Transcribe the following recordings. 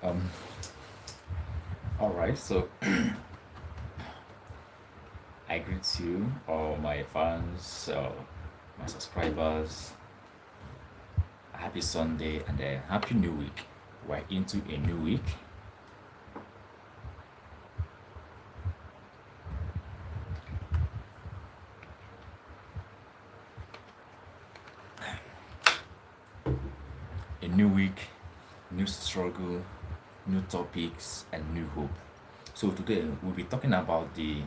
Um, all right, so I greet you, all my fans, my subscribers. Happy Sunday and a happy new week. We're into a new week. A new week, new struggle, new topics, and new hope. So today we'll be talking about the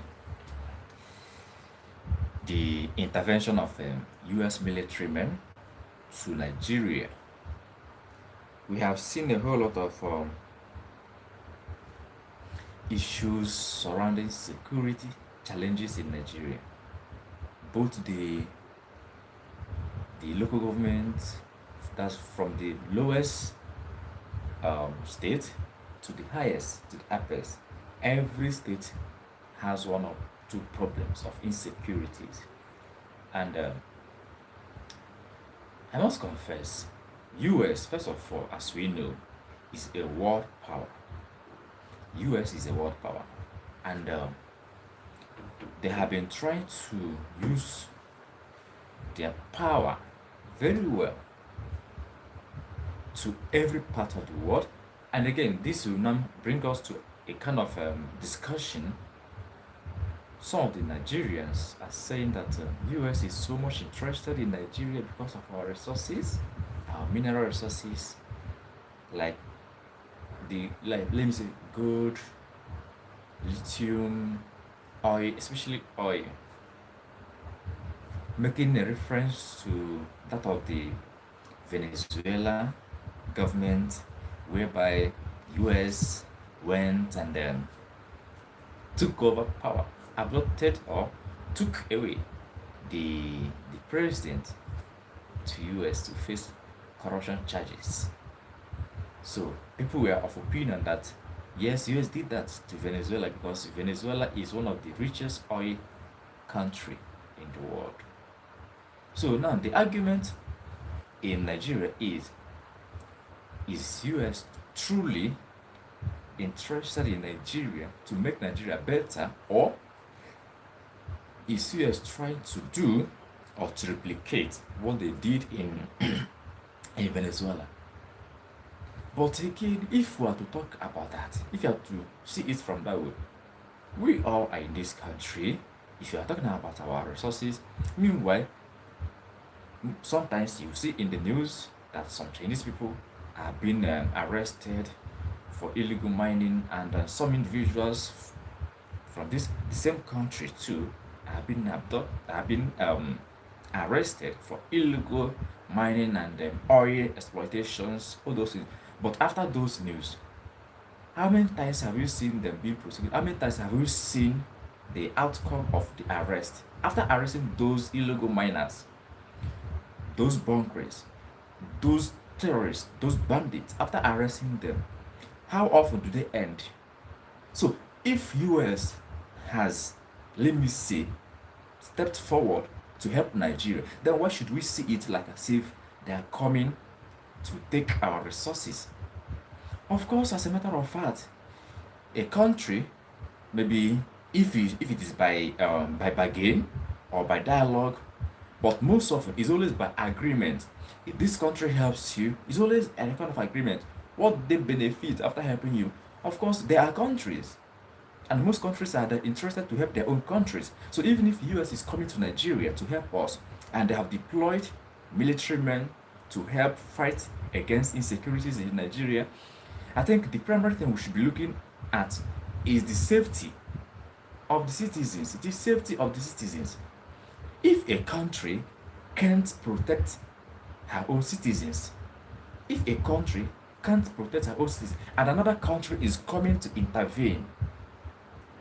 intervention of U.S. military men to Nigeria. We have seen a whole lot of issues surrounding security challenges in Nigeria. Both the local government, that's from the lowest state to the highest, to the uppermost. Every state has one or two problems of insecurities. And I must confess, US, first of all, as we know, is a world power. US is a world power. And they have been trying to use their power very well to every part of the world. And again, this will now bring us to a kind of discussion. Some of the Nigerians are saying that US is so much interested in Nigeria because of our resources, our mineral resources, like let me say gold, lithium, oil, especially oil, making a reference to that of the Venezuela government, whereby US went and took over power, abducted or took away the president to US to face corruption charges. So people were of opinion that yes, US did that to Venezuela because Venezuela is one of the richest oil country in the world. So now the argument in Nigeria is US truly interested in Nigeria to make Nigeria better, or is US trying to do or to replicate what they did in in Venezuela? But again, if we are to talk about that, if you have to see it from that way, we all are in this country. If you are talking about our resources, meanwhile, sometimes you see in the news that some Chinese people have been arrested for illegal mining, and some individuals from the same country too have been arrested for illegal mining and oil exploitations, all those things. But after those news, how many times have you seen them being prosecuted? How many times have you seen the outcome of the arrest? After arresting those illegal miners, those bunkers, those terrorists, those bandits, after arresting them, how often do they end? So if US has, let me say, stepped forward to help Nigeria, then why should we see it like as if they are coming to take our resources? Of course, as a matter of fact, a country, maybe if it is by bargain or by dialogue, but most often it's always by agreement. If this country helps you, it's always a kind of agreement. What they benefit after helping you? Of course, there are countries, and most countries are interested to help their own countries. So even if US is coming to Nigeria to help us, and they have deployed military men to help fight against insecurities in Nigeria, I think the primary thing we should be looking at is the safety of the citizens. It is safety of the citizens. If a country can't protect her own citizens, if a country can't protect her own citizens, and another country is coming to intervene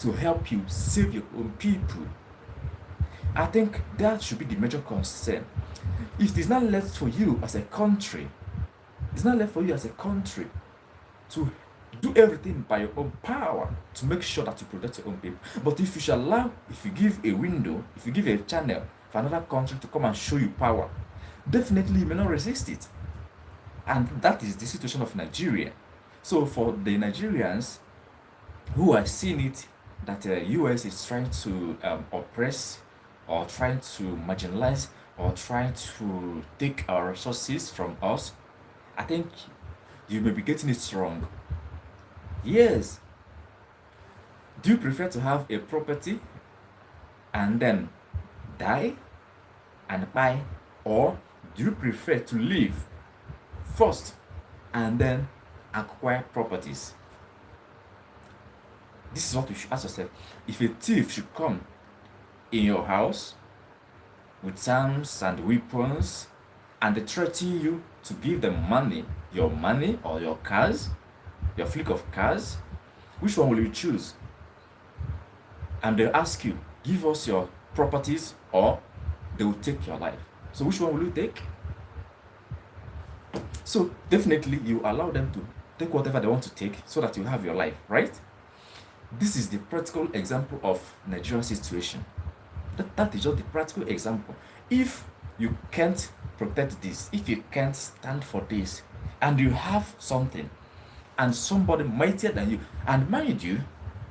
to help you save your own people, I think that should be the major concern. If it is not left for you as a country, it's not left for you as a country to do everything by your own power to make sure that you protect your own people. But if you shall allow, if you give a window, if you give a channel for another country to come and show you power, definitely you may not resist it. And that is the situation of Nigeria. So for the Nigerians who are seeing it that the US is trying to oppress or trying to marginalize or trying to take our resources from us, I think you may be getting it wrong. Yes. Do you prefer to have a property and then die and buy, or do you prefer to live first and then acquire properties? This is what you should ask yourself. If a thief should come in your house with arms and weapons and they threaten you to give them money, your money or your cars, your fleet of cars, which one will you choose? And they'll ask you, give us your properties or they will take your life. So which one will you take? So definitely you allow them to take whatever they want to take so that you have your life, right? This is the practical example of Nigerian situation. That is just the practical example. If you can't protect this, if you can't stand for this, and you have something, and somebody mightier than you, and mind you,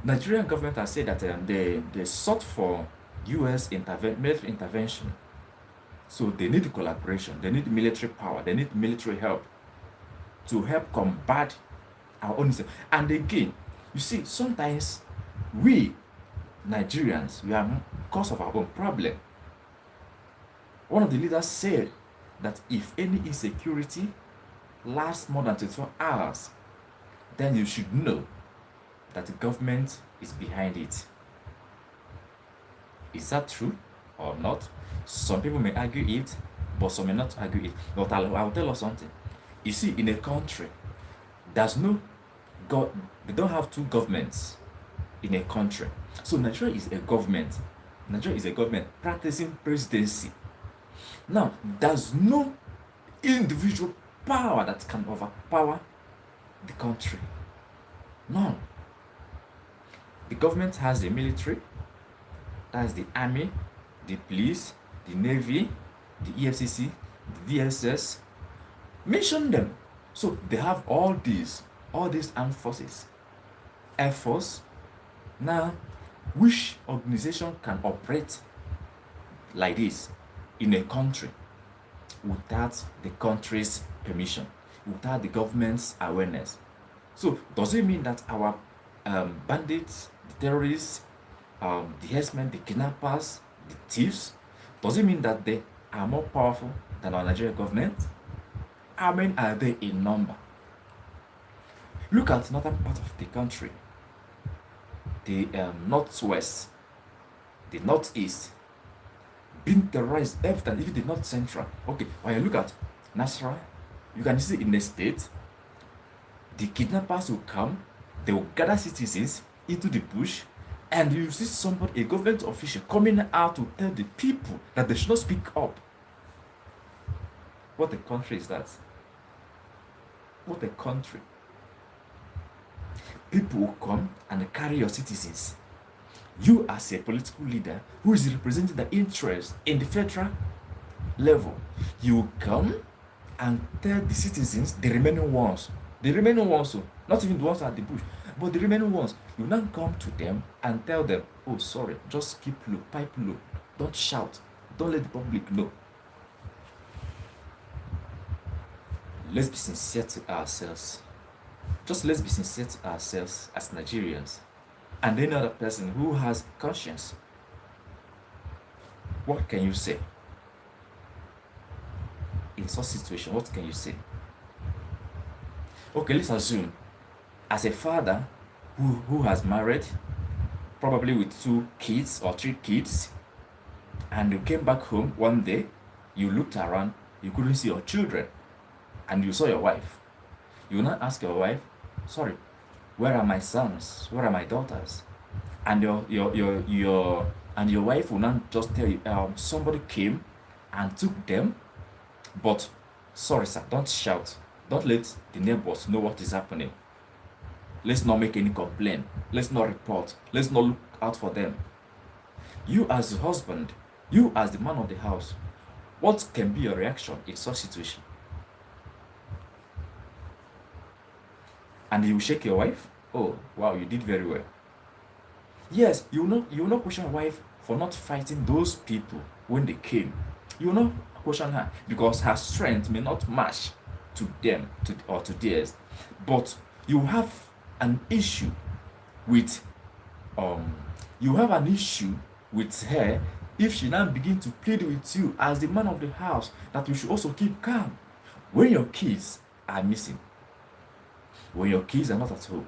Nigerian government has said that they sought for US military intervention. So they need collaboration, they need military power, they need military help to help combat our own. And again, you see, sometimes we Nigerians, we are cause of our own problem. One of the leaders said that if any insecurity lasts more than 24 hours, then you should know that the government is behind it. Is that true or not? Some people may argue it, but some may not argue it. But I'll tell us something. You see, in a country, there's no God, they don't have two governments in a country. So Nigeria is a government. Nigeria is a government practicing presidency. Now, there's no individual power that can overpower the country. None. The government has the military, that's the army, the police, the navy, the EFCC, the DSS. Mention them. So they have all these armed forces. Air Force. Now, which organization can operate like this in a country without the country's permission, without the government's awareness? So does it mean that our bandits, the terrorists, the herdsmen, the kidnappers, the thieves, does it mean that they are more powerful than our Nigerian government? How many are they in number? Look at northern part of the country, the northwest, the northeast, being terrorized every time, even the north central. Okay, when you look at Nasra, you can see in the state, the kidnappers will come, they will gather citizens into the bush, and you see somebody, a government official, coming out to tell the people that they should not speak up. What a country is that? What a country. People will come and carry your citizens. You as a political leader who is representing the interest in the federal level, you will come and tell the citizens, the remaining ones, not even the ones at the bush, but the remaining ones, you now come to them and tell them, oh sorry, just keep low, pipe low, don't shout, don't let the public know. Let's be sincere to ourselves. Just let's be sincere to ourselves as Nigerians and any other person who has conscience. What can you say? In such situation, what can you say? Okay, let's assume as a father who has married, probably with 2 kids or 3 kids, and you came back home one day, you looked around, you couldn't see your children, and you saw your wife. You will not ask your wife, sorry, where are my sons? Where are my daughters? And your wife will not just tell you, somebody came and took them, but sorry sir, don't shout. Don't let the neighbors know what is happening. Let's not make any complaint. Let's not report. Let's not look out for them. You as the husband, you as the man of the house, what can be your reaction in such situation? and you shake your wife. Oh, wow, you did very well. Yes, you will not question your wife for not fighting those people when they came. You will not question her because her strength may not match to them or to theirs. But you have an issue with um you have an issue with her if she now begin to plead with you as the man of the house that you should also keep calm when your kids are missing, when your kids are not at home.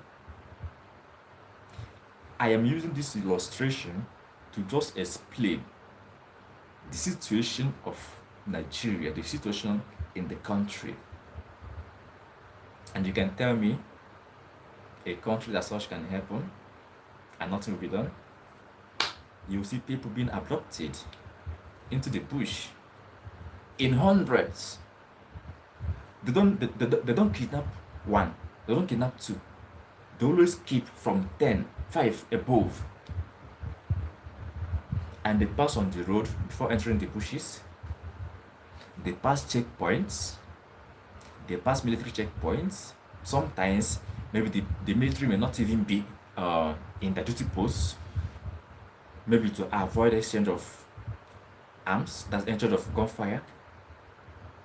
I am using this illustration to just explain the situation of Nigeria, the situation in the country. And you can tell me a country that such can happen and nothing will be done. You see people being abducted into the bush in hundreds. They don't kidnap one, they don't kidnap two. They always keep from 10, 5 above. And they pass on the road before entering the bushes. They pass checkpoints. They pass military checkpoints. Sometimes, maybe the military may not even be in their duty posts. Maybe to avoid exchange of arms, that's exchange of gunfire.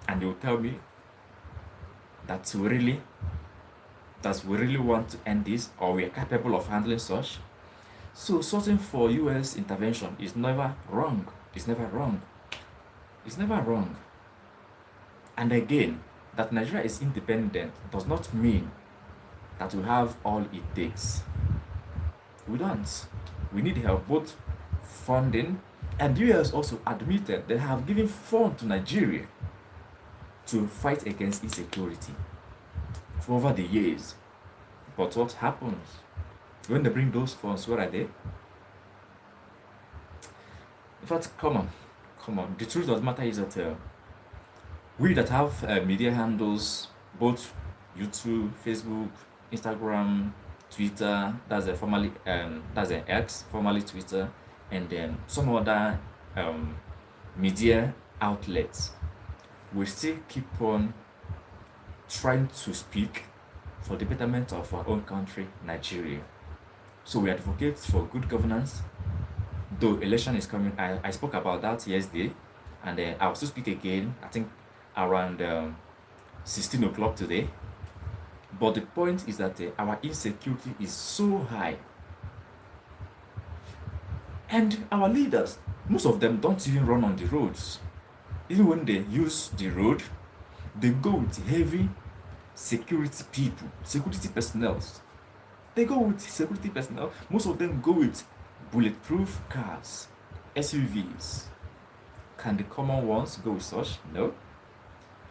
And they will tell me that we really want to end this, or we are capable of handling such. So searching for US intervention is never wrong. It's never wrong. It's never wrong. And again, that Nigeria is independent does not mean that we have all it takes. We don't. We need help, both funding, and US also admitted they have given funds to Nigeria to fight against insecurity for over the years. But what happens when they bring those funds? Where are they? In fact, come on. The truth of the matter is that we that have media handles, both YouTube, Facebook, Instagram, Twitter, that's a formerly that's an X, formerly Twitter, and then some other media outlets, we still keep on trying to speak for the betterment of our own country, Nigeria. So we advocate for good governance. Though election is coming, I spoke about that yesterday, and I'll still speak again, I think around 16 o'clock today. But the point is that our insecurity is so high. And our leaders, most of them don't even run on the roads. Even when they use the road, they go with heavy security people, security personnel. They go with security personnel. Most of them go with bulletproof cars, SUVs. Can the common ones go with such? No.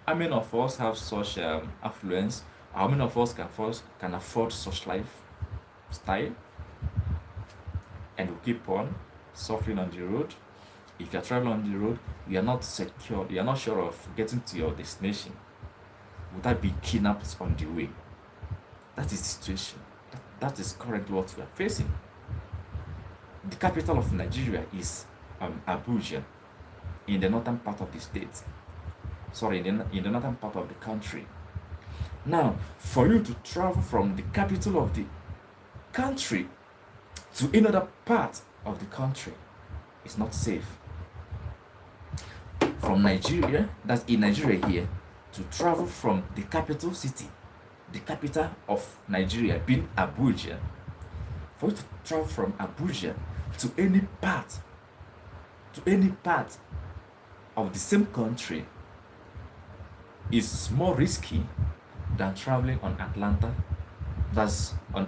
How many of us have such affluence? How many of us can afford such lifestyle? And we keep on suffering on the road. If you're traveling on the road, you are not secure, you are not sure of getting to your destination. Would that be kidnapped on the way? That is the situation. That is currently what we are facing. The capital of Nigeria is Abuja, in the northern part of the state. Sorry, in the northern part of the country. Now, for you to travel from the capital of the country to another part of the country is not safe. From Nigeria, that's in Nigeria here, to travel from the capital city, the capital of Nigeria being Abuja, for you to travel from Abuja to any part of the same country is more risky than traveling on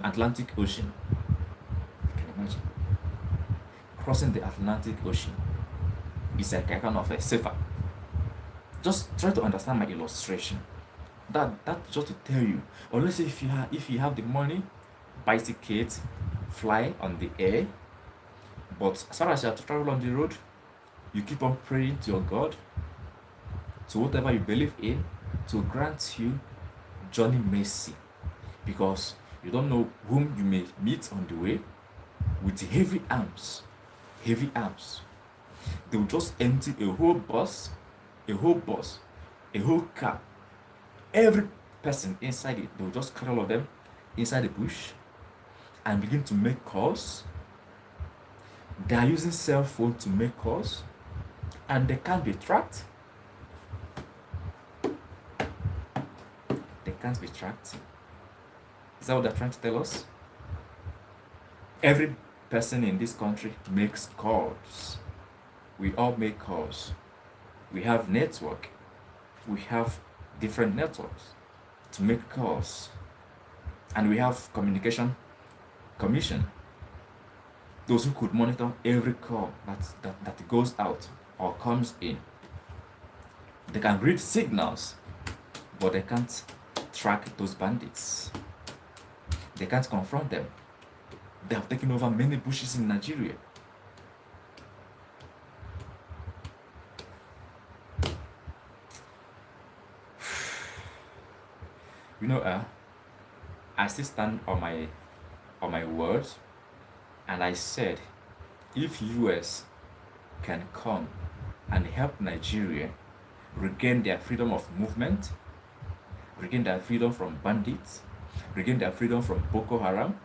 Atlantic Ocean. You can imagine. Crossing the Atlantic Ocean is like a kind of a safer. Just try to understand my illustration. That just to tell you, unless if you have the money, buy tickets, fly on the air. But as far as you have to travel on the road, you keep on praying to your God, to whatever you believe in, to grant you journey mercy, because you don't know whom you may meet on the way with heavy arms. They will just empty a whole bus, a whole car, every person inside it. They will just carry all of them inside the bush and begin to make calls. They are using cell phone to make calls and they can't be tracked. They can't be tracked. Is that what they're trying to tell us? Every person in this country makes calls. We all make calls. We have network. We have different networks to make calls. And we have communication commission. Those who could monitor every call that goes out or comes in. They can read signals, but they can't track those bandits. They can't confront them. They have taken over many bushes in Nigeria. You know, I still stand on my words, and I said, if US can come and help Nigeria regain their freedom of movement, regain their freedom from bandits, regain their freedom from Boko Haram,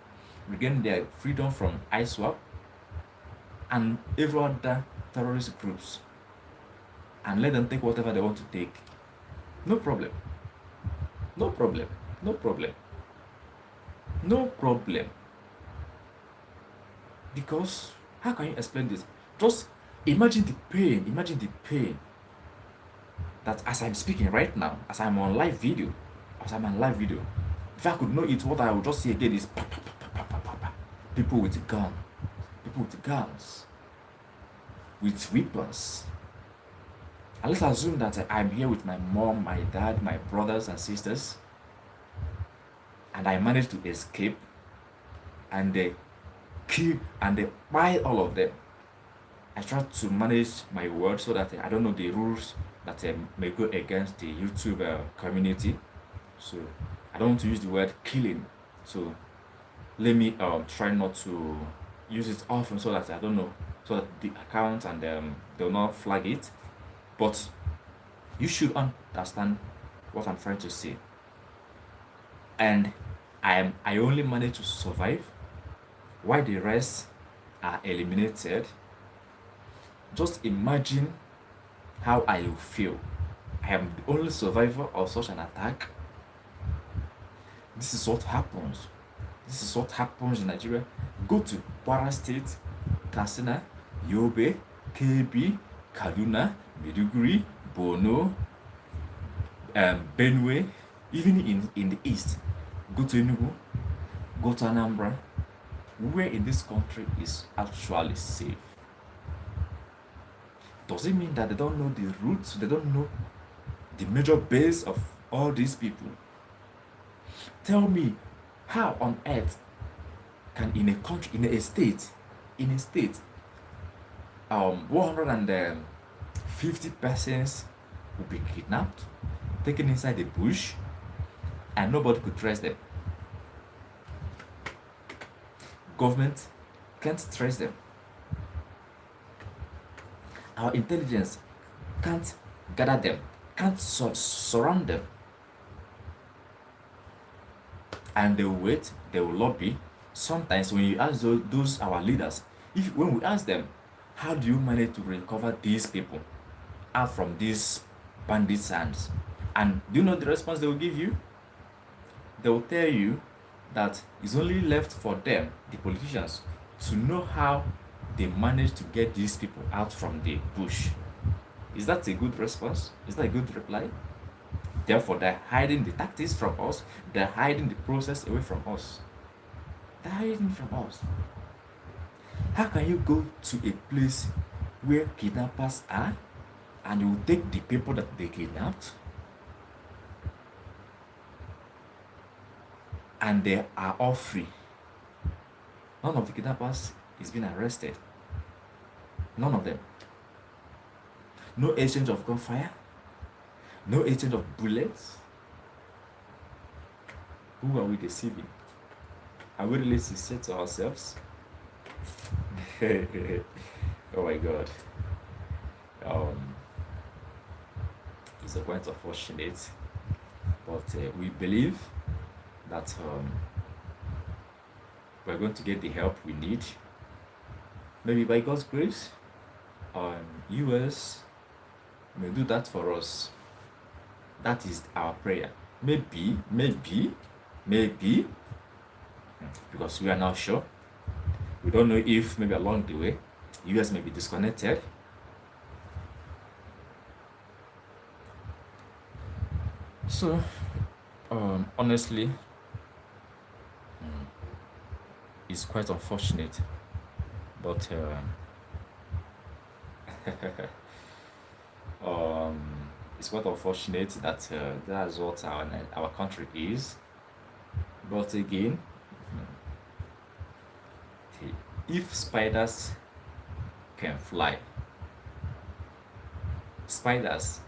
regain their freedom from ISWAP, and every other terrorist groups, and let them take whatever they want to take. No problem. No problem. No problem. No problem. Because how can you explain this? Just imagine the pain. Imagine the pain that as I'm speaking right now, as I'm on live video, if I could know it, what I would just see again is people with guns, with weapons. And let's assume that I'm here with my mom, my dad, my brothers and sisters, and I managed to escape, and they kill and they buy all of them. I try to manage my words so that I don't know the rules that may go against the YouTube community. So I don't want to use the word killing. So let me try not to use it often so that I don't know, so that the account and they'll not flag it. But you should understand what I'm trying to say. And I only managed to survive while the rest are eliminated. Just imagine how I will feel. I am the only survivor of such an attack. This is what happens. This is what happens in Nigeria. Go to Kwara State, Katsina, Yobe, KB, Kaduna, Maiduguri, Borno, Benue, even in the east. Go to Enugu, go to Anambra. Where in this country is actually safe? Does it mean that they don't know the roots? They don't know the major base of all these people? Tell me, how on earth can in a country, in a state, 150 persons will be kidnapped, taken inside the bush, and nobody could trace them? Government can't trace them. Our intelligence can't gather them, can't surround them. And they will wait, they will lobby. Sometimes when you ask those our leaders, when we ask them, how do you manage to recover these people out from these bandits' hands? And do you know the response they will give you? They will tell you that it's only left for them, the politicians, to know how they manage to get these people out from the bush. Is that a good response? Is that a good reply? Therefore, they're hiding the tactics from us. They're hiding the process away from us. They're hiding from us. How can you go to a place where kidnappers are and you take the people that they kidnapped and they are all free? None of the kidnappers is being arrested. None of them. No exchange of gunfire. No exchange of bullets. Who are we deceiving? Are we really sincere to ourselves? Oh my God. It's quite unfortunate, but we believe that we're going to get the help we need. Maybe by God's grace, US may do that for us. That is our prayer. Maybe, because we are not sure. We don't know if maybe along the way, US may be disconnected. So, honestly, it's quite unfortunate, but it's quite unfortunate that that's what our country is. But again, if spiders can fly, spiders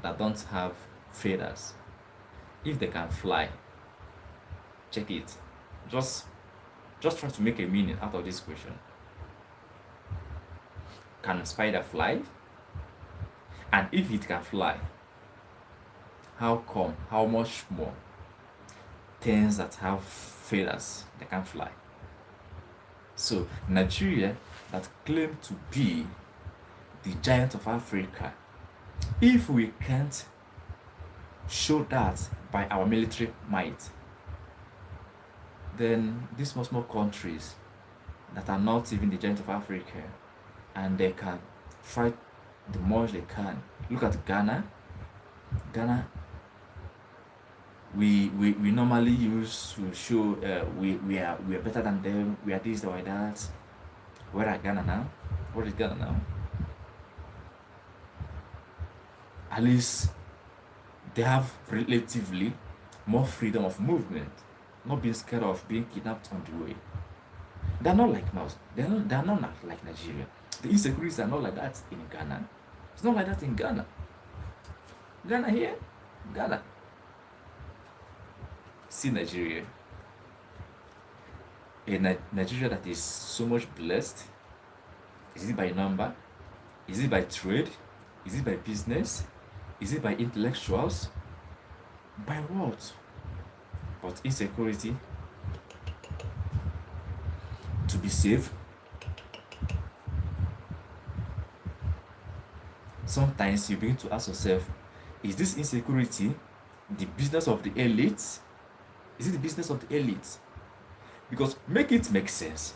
that don't have feathers, if they can fly, check it. Just try to make a meaning out of this question. Can a spider fly? And if it can fly, how come, how much more things that have feathers they can fly? So Nigeria, that claim to be the giant of Africa, if we can't show that by our military might, then these small countries that are not even the giant of Africa, and they can try the much they can. Look at Ghana. We normally use to show we are better than them. We are this or that. Where are Ghana now? What is Ghana now? At least they have relatively more freedom of movement, not being scared of being kidnapped on the way. They're not like now. They're not like Nigeria. The insecurities are not like that in Ghana. It's not like that in Ghana. Ghana here, Ghana. See Nigeria. A Nigeria that is so much blessed. Is it by number? Is it by trade? Is it by business? Is it by intellectuals? By what? But insecurity. To be safe. Sometimes you begin to ask yourself, is this insecurity the business of the elites? Is it the business of the elites? Because make it make sense.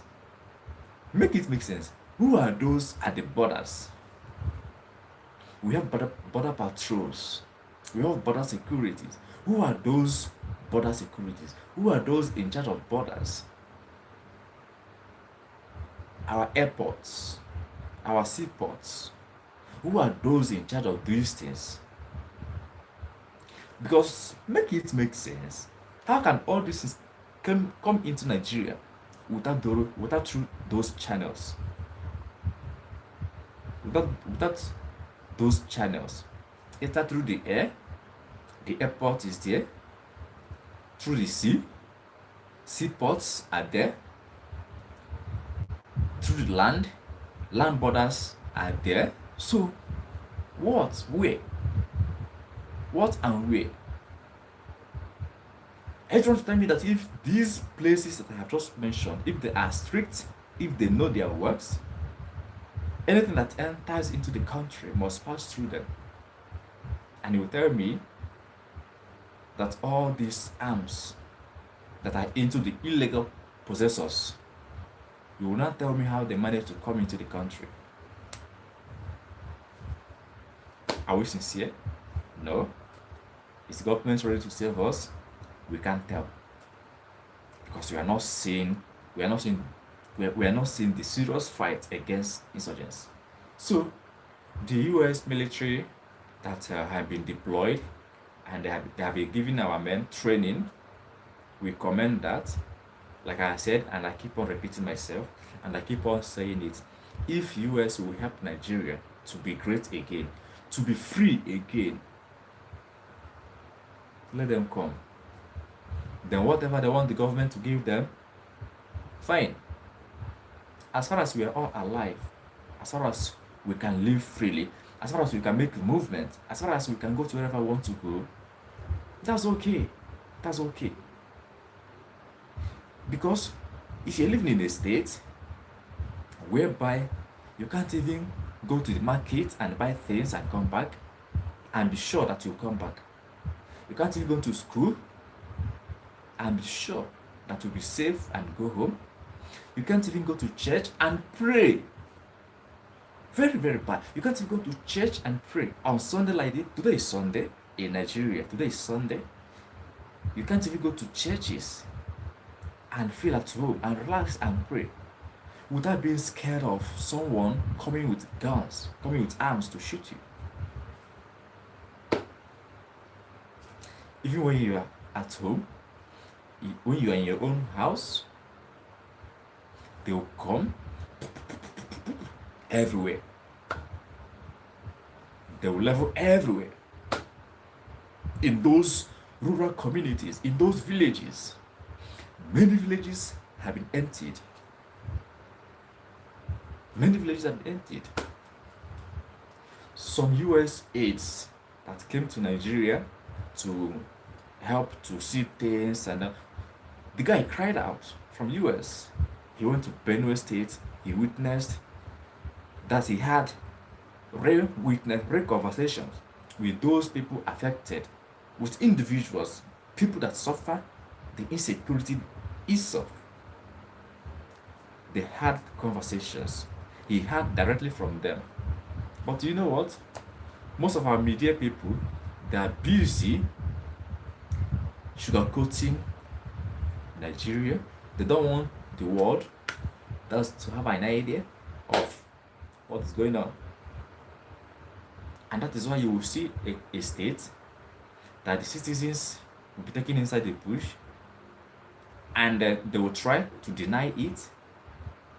Make it make sense. Who are those at the borders? We have border patrols. We have border securities. Who are those border securities? Who are those in charge of borders? Our airports, our seaports. Who are those in charge of these things? Because make it make sense. How can all these things come into Nigeria without through those channels? Without those channels. Either through the air, the airport is there. Through the sea, seaports are there. Through the land borders are there. So, what? Where? What and where? I just want to tell me that if these places that I have just mentioned, if they are strict, if they know their works, anything that enters into the country must pass through them. And you will tell me that all these arms that are into the illegal possessors, you will not tell me how they manage to come into the country. Are we sincere? No. Is the government ready to save us? We can't tell. Because we are not seeing the serious fight against insurgents. So the US military that have been deployed and they have been giving our men training, we commend that. Like I said, and I keep on repeating myself, and I keep on saying it, if US will help Nigeria to be great again, to be free again, let them come. Then whatever they want the government to give them, fine. As far as we are all alive, as far as we can live freely, as far as we can make movement, as far as we can go to wherever we want to go, that's okay. That's okay. Because If you're living in a state whereby you can't even go to the market and buy things and come back and be sure that you'll come back, you can't even go to school and be sure that you'll be safe and go home, you can't even go to church and pray. Very, very bad. You can't even go to church and pray on Sunday like this. Today is Sunday in Nigeria. Today is Sunday. You can't even go to churches and feel at home and relax and pray without being scared of someone coming with guns, coming with arms to shoot you. Even when you are at home, when you are in your own house, they will come everywhere. They will level everywhere. In those rural communities, in those villages, many villages have been emptied. Many villages have been emptied. Some US aides that came to Nigeria to help to see things, and the guy cried out from US. He went to Benue State. He witnessed that he had real conversations with those people affected, with individuals, people that suffer the insecurity itself. They had conversations. He heard directly from them. But you know what? Most of our media people, they are busy sugarcoating Nigeria. They don't want the world to have an idea of what is going on. And that is why you will see a state that the citizens will be taken inside the bush, and they will try to deny it.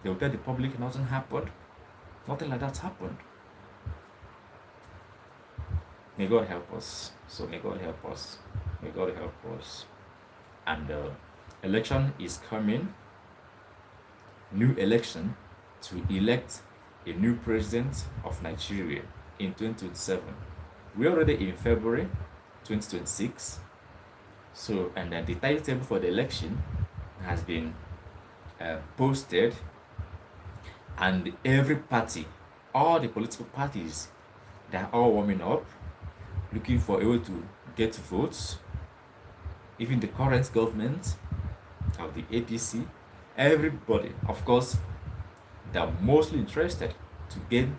They will tell the public nothing happened. Nothing like that happened. May God help us. So may God help us. May God help us. And election is coming. New election to elect a new president of Nigeria in 2027. We're already in February 2026. So, and the timetable for the election has been posted, and every party, all the political parties, they're all warming up, looking for a way to get votes. Even the current government of the APC, everybody, of course, they're mostly interested to gain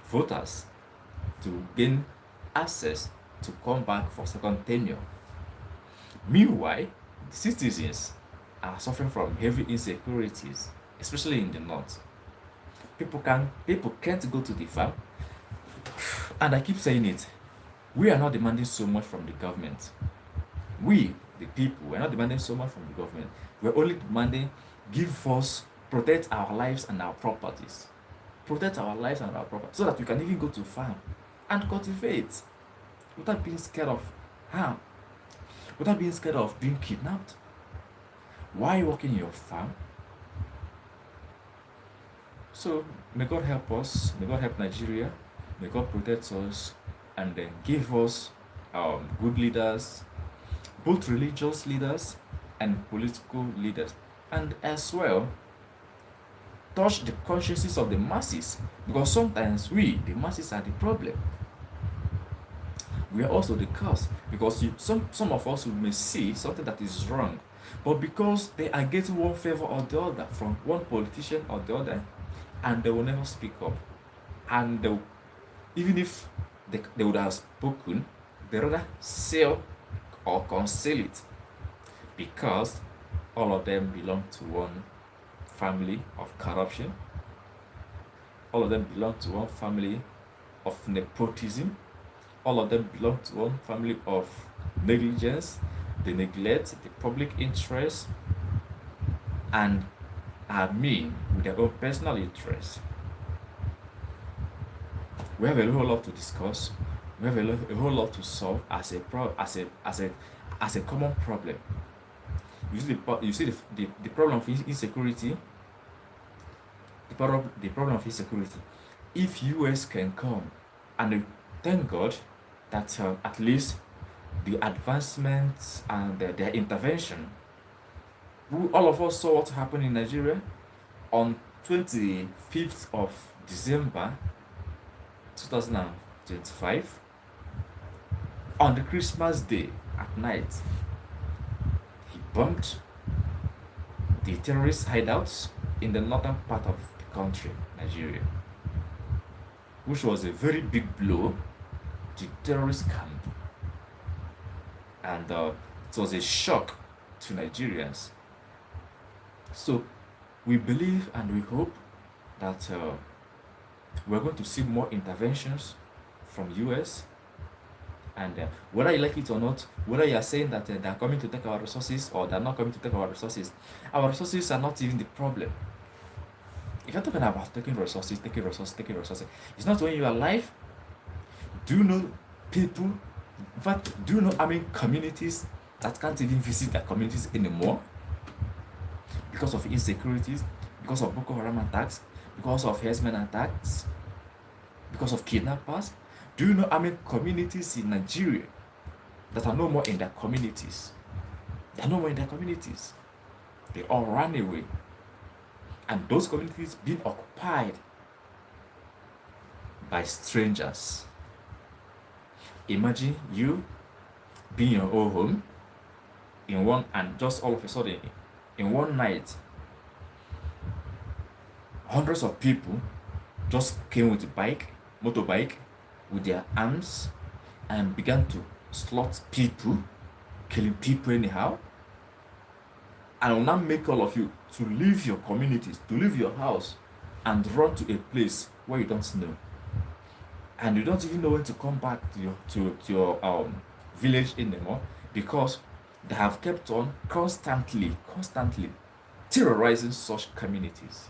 voters, to gain access to come back for second tenure. Meanwhile, the citizens are suffering from heavy insecurities, especially in the north. People can't go to the farm, and I keep saying it. We are not demanding so much from the government. We, the people, we're not demanding so much from the government. We're only demanding, give us, protect our lives and our properties. Protect our lives and our property, so that we can even go to farm and cultivate without being scared of harm, without being scared of being kidnapped. Why working in your farm? So may God help us, may God help Nigeria, may God protect us, and then give us good leaders, both religious leaders and political leaders, and as well touch the consciences of the masses, because sometimes we, the masses, are the problem. We are also the cause, because some of us may see something that is wrong, but because they are getting one favor or the other from one politician or the other, and they will never speak up, and even if they would have spoken, they rather sell or conceal it, because all of them belong to one family of corruption. All of them belong to one family of nepotism. All of them belong to one family of negligence. They neglect the public interest and are mean with their own personal interests. We have a whole lot to discuss. We have a whole lot to solve as a common problem. You see the problem of insecurity. The problem of insecurity. If US can come, and thank God that at least the advancements and their intervention All of us saw what happened in Nigeria on 25th of December 2025. On the Christmas day at night, he bombed the terrorist hideouts in the northern part of the country, Nigeria, which was a very big blow to terrorist camp, and it was a shock to Nigerians. So we believe and we hope that we're going to see more interventions from US, and whether you like it or not, whether you are saying that they're coming to take our resources or they're not coming to take our resources are not even the problem. If you're talking about taking resources, it's not when you're alive. Do you know people, in fact, do you know communities that can't even visit their communities anymore because of insecurities, because of Boko Haram attacks, because of herdsmen attacks, because of kidnappers? Do you know communities in Nigeria that are no more in their communities? They are no more in their communities. They all ran away. And those communities being occupied by strangers. Imagine you being in your own home and just all of a sudden, in one night, hundreds of people just came with a motorbike, with their arms, and began to slaughter people, killing people anyhow, and will now make all of you to leave your communities, to leave your house, and run to a place where you don't know, and you don't even know when to come back to your village anymore, because they have kept on constantly terrorizing such communities.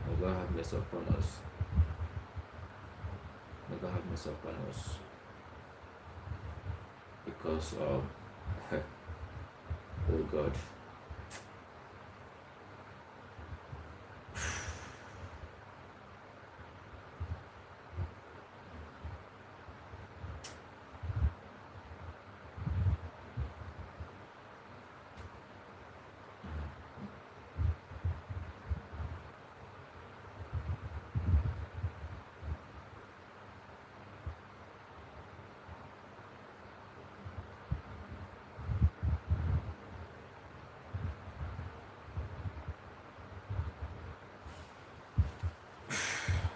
May God have mercy upon us. May God have mercy upon us. Because oh God.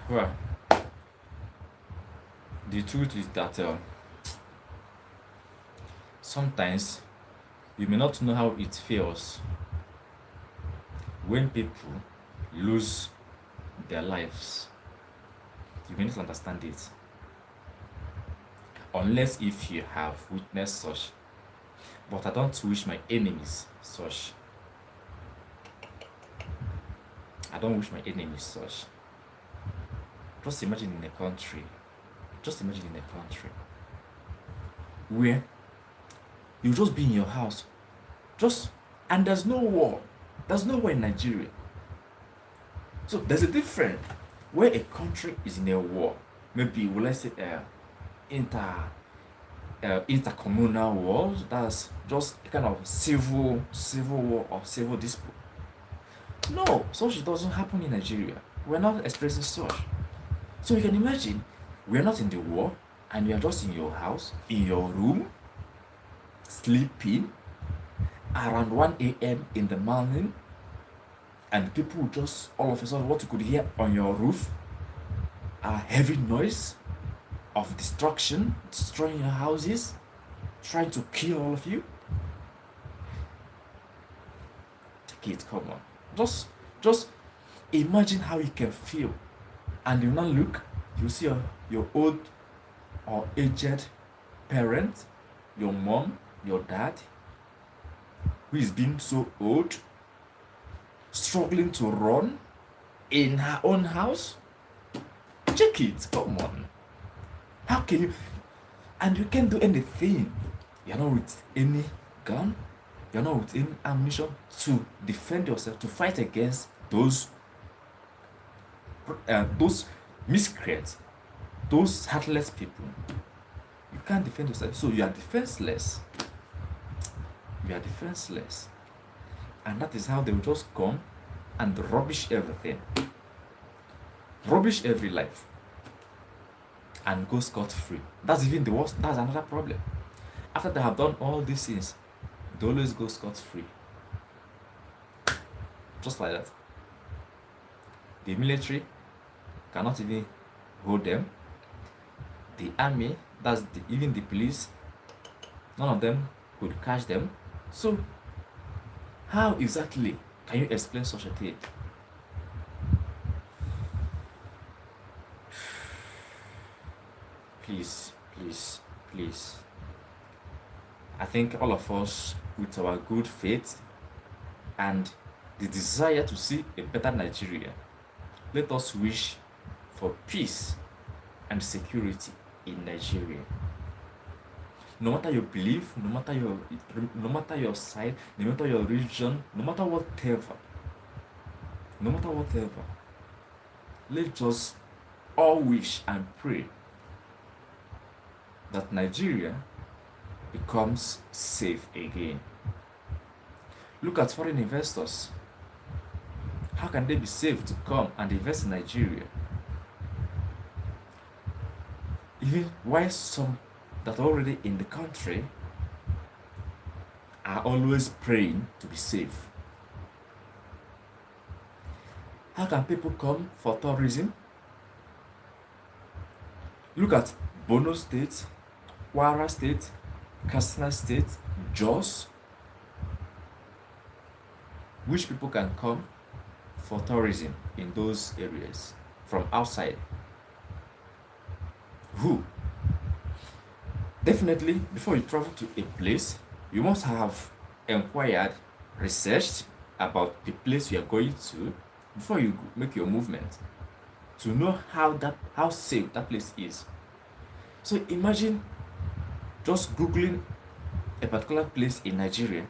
Well, the truth is that sometimes you may not know how it feels when people lose their lives. You may not understand it unless if you have witnessed such. But I don't wish my enemies such. I don't wish my enemies such. Just imagine in a country where you just be in your house, and there's no war. There's no war in Nigeria. So there's a difference where a country is in a war. Maybe let's say intercommunal wars. That's just a kind of civil war or civil dispute. No, such doesn't happen in Nigeria. We're not experiencing such. So you can imagine, we're not in the war, and you're just in your house, in your room, sleeping around 1 a.m. in the morning, and people just all of a sudden, what you could hear on your roof are heavy noise of destruction, destroying your houses, trying to kill all of you. Take it, come on. Just imagine how you can feel. And you now look, you see your old or aged parent, your mom, your dad, who is being so old, struggling to run in her own house. Check it, come on. How can you? And you can't do anything. You're not with any gun. You're not with any ammunition to defend yourself, to fight against those miscreants, those heartless people. You can't defend yourself, so you are defenseless. You are defenseless, and that is how they will just come and rubbish everything, rubbish every life, and go scot-free. That's even the worst. That's another problem. After they have done all these things, they always go scot-free. Just like that. The military cannot even hold them. The army, even the police, none of them could catch them. So, how exactly can you explain such a thing? Please, please, please. I think all of us, with our good faith and the desire to see a better Nigeria, let us wish for peace and security in Nigeria. No matter your belief, no matter your side, no matter your religion, no matter whatever, let's just all wish and pray that Nigeria becomes safe again. Look at foreign investors. How can they be safe to come and invest in Nigeria? Even while some that are already in the country are always praying to be safe. How can people come for tourism? Look at Borno State, Kwara State, Katsina State, Jos. Which people can come for tourism in those areas from outside? Who? Definitely, before you travel to a place, you must have inquired, researched about the place you are going to before you make your movement, to know how safe that place is. So imagine just Googling a particular place in Nigeria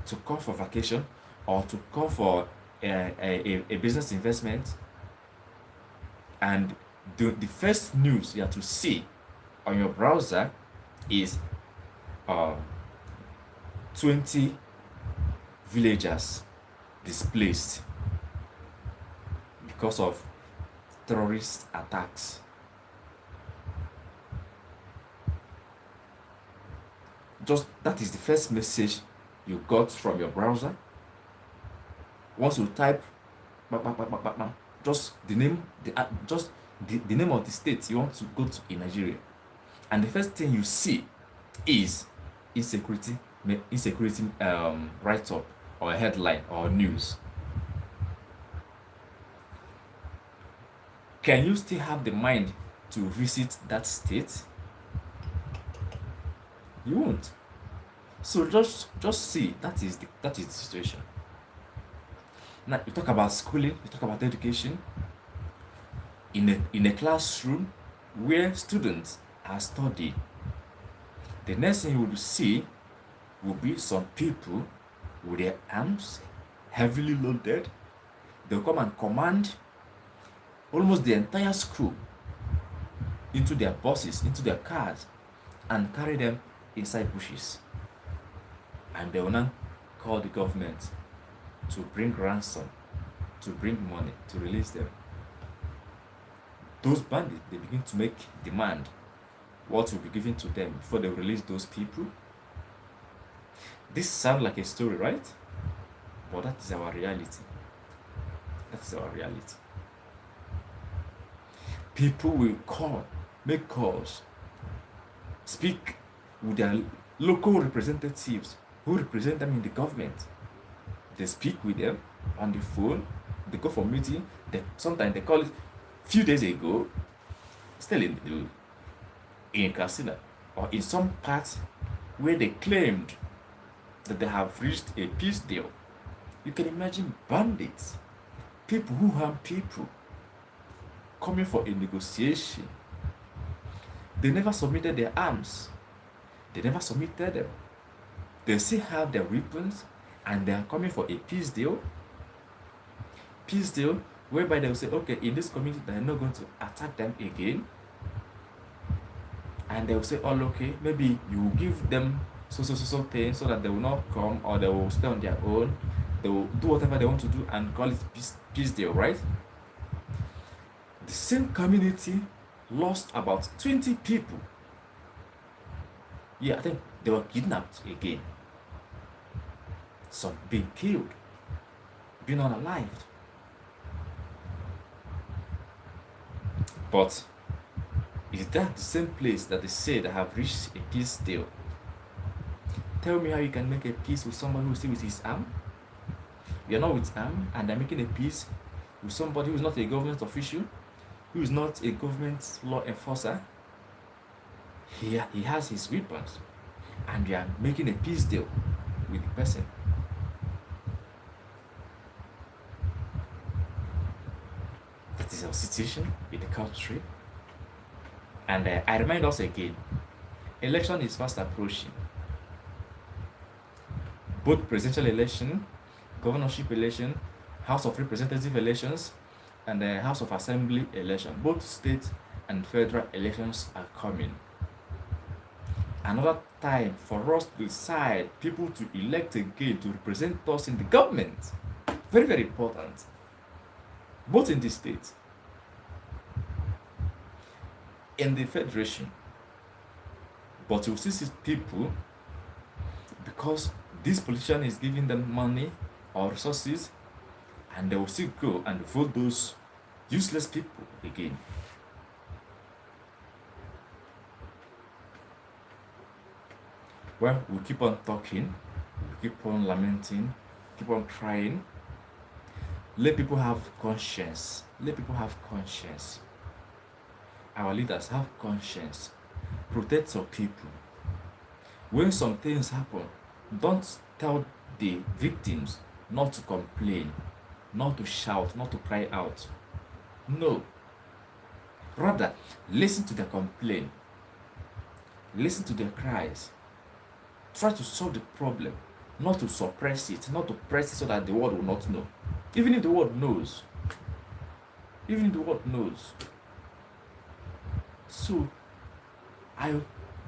to come for vacation or to come for a business investment, and the first news you have to see on your browser is 20 villagers displaced because of terrorist attacks. Just that is the first message you got from your browser. Once you type just the name, the name of the state you want to go to in Nigeria, and the first thing you see is insecurity write-up or a headline or news. Can you still have the mind to visit that state? You won't. So just see that is the situation. Now you talk about schooling, you talk about education. In a classroom where students are studying, the next thing you will see will be some people with their arms heavily loaded. They'll come and command almost the entire school into their buses, into their cars, and carry them inside bushes. And they will now call the government to bring ransom, to bring money, to release them. Those bandits, they begin to make demand what will be given to them before they release those people. This sounds like a story, right? But that is our reality. That is our reality. People will call, make calls, speak with their local representatives who represent them in the government. They speak with them on the phone. They go for meeting. Sometimes they call it. Few days ago, still in Katsina or in some parts where they claimed that they have reached a peace deal. You can imagine bandits, people who harm people, coming for a negotiation. They never submitted their arms. They never submitted them. They still have their weapons and they are coming for a peace deal. Peace deal whereby they will say, okay, in this community, they're not going to attack them again. And they will say, oh, okay, maybe you will give them so things so that they will not come, or they will stay on their own. They will do whatever they want to do and call it peace deal, right? The same community lost about 20 people. Yeah, I think they were kidnapped again. Some being killed, being unalived. But is that the same place that they say they have reached a peace deal? Tell me how you can make a peace with someone who's still with his arm. You're not with arm, and they're making a peace with somebody who's not a government official, who is not a government law enforcer. He has his weapons, and they are making a peace deal with the person. That is our situation with the country. And I remind us again, election is fast approaching. Both presidential election, governorship election, House of Representative elections, and the House of Assembly election, both state and federal elections are coming. Another time for us to decide people to elect again to represent us in the government. Very, very important. Both in the state, in the federation. But you see people, because this politician is giving them money or resources, and they will still go and vote those useless people again. Well, we keep on talking, we keep on lamenting, keep on crying. Let people have conscience. Let people have conscience. Our leaders have conscience. Protect your people. When some things happen, don't tell the victims not to complain, not to shout, not to cry out. No. Rather, listen to their complaint. Listen to their cries. Try to solve the problem, not to suppress it, not to press it so that the world will not know. Even if the world knows. Even if the world knows. So, I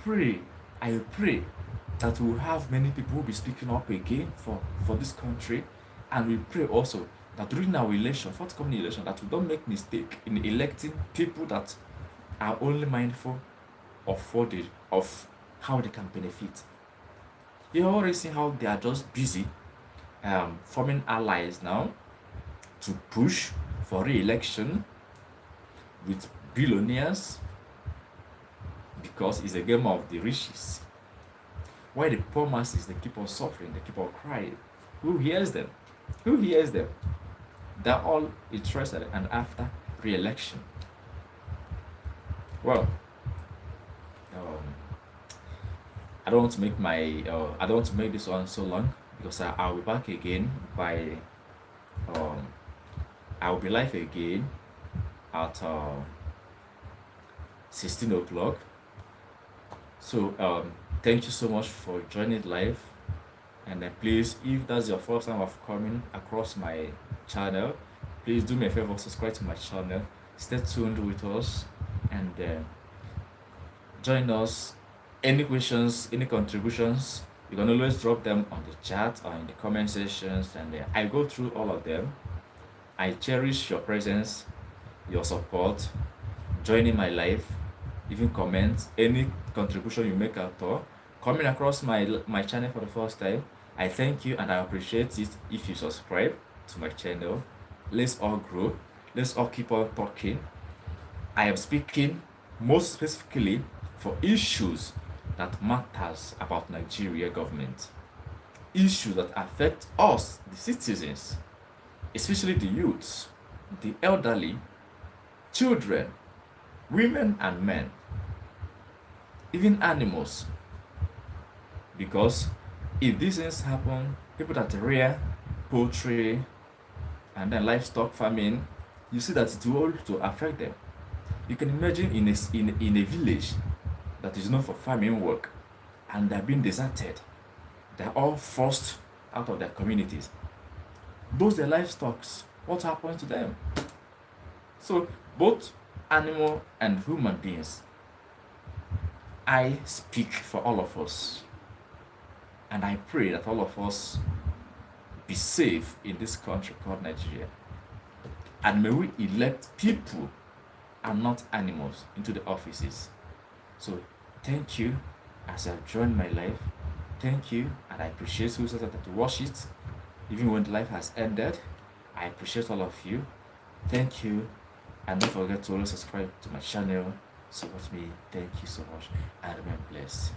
pray that we will have many people who will be speaking up again for this country. And we pray also that during our election, forthcoming election, that we don't make mistake in electing people that are only mindful of how they can benefit. You already see how they are just busy forming allies now to push for re-election with billionaires, because it's a game of the riches. Why the poor masses, they keep on suffering, they keep on crying. Who hears them? Who hears them? They're all interested and after re-election. Well, I don't want to make this one so long, because I'll be back again by I'll be live again at 16 o'clock. So thank you so much for joining live, and please, if that's your first time of coming across my channel, please do me a favor, subscribe to my channel, stay tuned with us, and join us. Any questions, any contributions, you can always drop them on the chat or in the comment sections, and I go through all of them. I cherish your presence, your support, joining my live, even comments, any contribution you make at all, coming across my channel for the first time. I thank you and I appreciate it if you subscribe to my channel. Let's all grow. Let's all keep on talking. I am speaking most specifically for issues that matters about Nigeria government. Issues that affect us, the citizens, especially the youths, the elderly, children, women and men, even animals. Because if these things happen, people that rear poultry and then livestock farming, you see that it will also affect them. You can imagine in a village, that is known for farming work, and they're being deserted. They're all forced out of their communities. Those are livestock. What happens to them? So both animal and human beings, I speak for all of us, and I pray that all of us be safe in this country called Nigeria. And may we elect people and not animals into the offices. So thank you as I've joined my life. Thank you, and I appreciate those that watch it, even when life has ended. I appreciate all of you. Thank you, and don't forget to always subscribe to my channel. Support me. Thank you so much, and remain blessed.